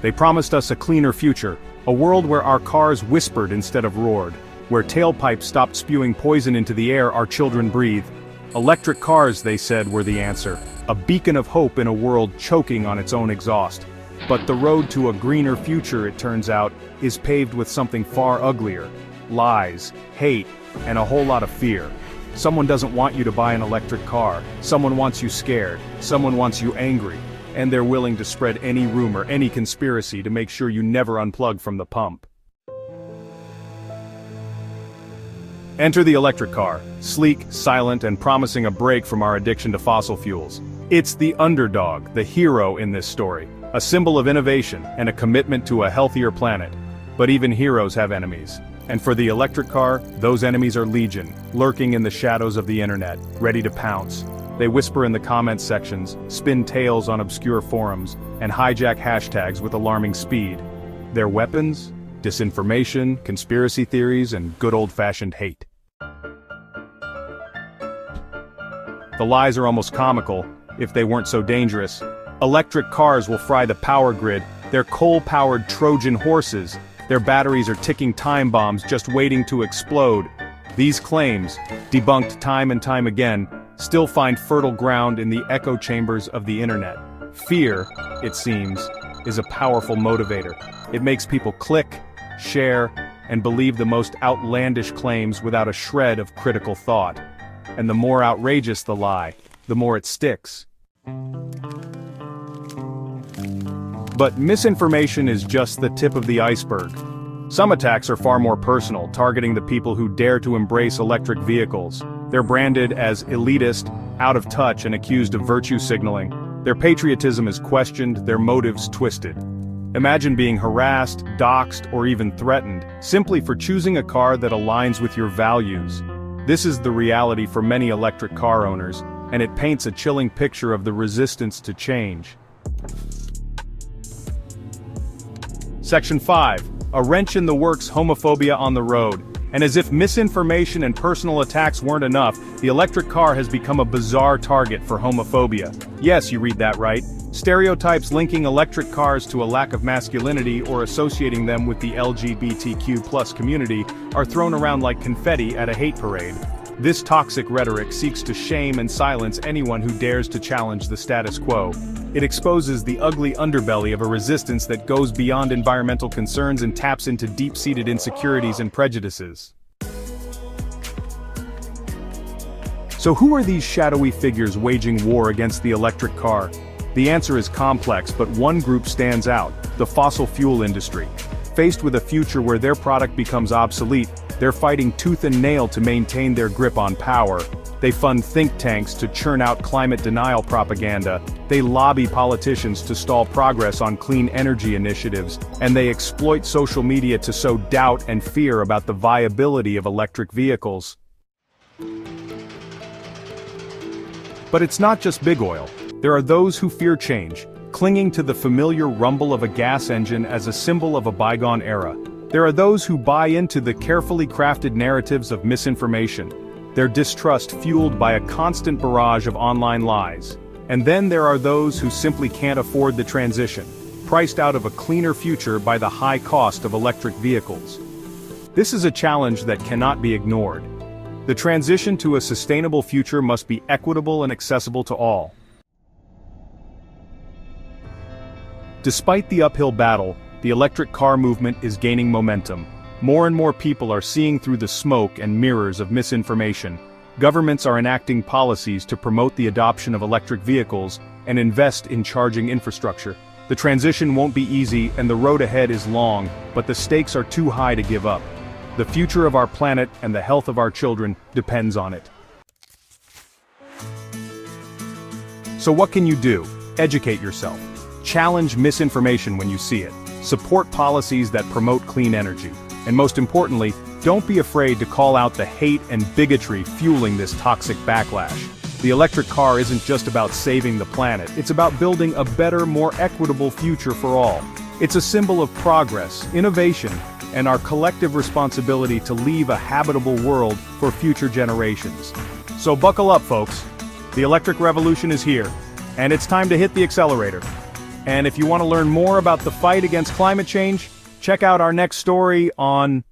They promised us a cleaner future, a world where our cars whispered instead of roared, where tailpipes stopped spewing poison into the air our children breathe. Electric cars, they said, were the answer, a beacon of hope in a world choking on its own exhaust. But the road to a greener future, it turns out, is paved with something far uglier: lies, hate, and a whole lot of fear. Someone doesn't want you to buy an electric car, someone wants you scared, someone wants you angry, and they're willing to spread any rumor, any conspiracy to make sure you never unplug from the pump. Enter the electric car, sleek, silent, and promising a break from our addiction to fossil fuels. It's the underdog, the hero in this story, a symbol of innovation and a commitment to a healthier planet. But even heroes have enemies. And for the electric car, those enemies are legion, lurking in the shadows of the internet, ready to pounce. They whisper in the comments sections, spin tales on obscure forums, and hijack hashtags with alarming speed. Their weapons? Disinformation, conspiracy theories, and good old-fashioned hate. The lies are almost comical, if they weren't so dangerous. Electric cars will fry the power grid, they're coal-powered Trojan horses. Their batteries are ticking time bombs just waiting to explode. These claims, debunked time and time again, still find fertile ground in the echo chambers of the internet. Fear, it seems, is a powerful motivator. It makes people click, share, and believe the most outlandish claims without a shred of critical thought. And the more outrageous the lie, the more it sticks. But misinformation is just the tip of the iceberg. Some attacks are far more personal, targeting the people who dare to embrace electric vehicles. They're branded as elitist, out of touch, and accused of virtue signaling. Their patriotism is questioned, their motives twisted. Imagine being harassed, doxxed, or even threatened, simply for choosing a car that aligns with your values. This is the reality for many electric car owners, and it paints a chilling picture of the resistance to change. Section 5. A wrench in the works: homophobia on the road. And as if misinformation and personal attacks weren't enough, the electric car has become a bizarre target for homophobia. Yes, you read that right. Stereotypes linking electric cars to a lack of masculinity or associating them with the LGBTQ+ community are thrown around like confetti at a hate parade. This toxic rhetoric seeks to shame and silence anyone who dares to challenge the status quo. It exposes the ugly underbelly of a resistance that goes beyond environmental concerns and taps into deep-seated insecurities and prejudices. So who are these shadowy figures waging war against the electric car? The answer is complex, but one group stands out: the fossil fuel industry. Faced with a future where their product becomes obsolete, they're fighting tooth and nail to maintain their grip on power. They fund think tanks to churn out climate denial propaganda, they lobby politicians to stall progress on clean energy initiatives, and they exploit social media to sow doubt and fear about the viability of electric vehicles. But it's not just big oil. There are those who fear change, clinging to the familiar rumble of a gas engine as a symbol of a bygone era. There are those who buy into the carefully crafted narratives of misinformation, their distrust fueled by a constant barrage of online lies. And then there are those who simply can't afford the transition, priced out of a cleaner future by the high cost of electric vehicles. This is a challenge that cannot be ignored. The transition to a sustainable future must be equitable and accessible to all. Despite the uphill battle, the electric car movement is gaining momentum. More and more people are seeing through the smoke and mirrors of misinformation. Governments are enacting policies to promote the adoption of electric vehicles and invest in charging infrastructure. The transition won't be easy and the road ahead is long, but the stakes are too high to give up. The future of our planet and the health of our children depends on it. So what can you do? Educate yourself. Challenge misinformation when you see it. Support policies that promote clean energy. And most importantly, don't be afraid to call out the hate and bigotry fueling this toxic backlash. The electric car isn't just about saving the planet, it's about building a better, more equitable future for all. It's a symbol of progress, innovation, and our collective responsibility to leave a habitable world for future generations. So buckle up, folks. The electric revolution is here, and it's time to hit the accelerator. And if you want to learn more about the fight against climate change, check out our next story on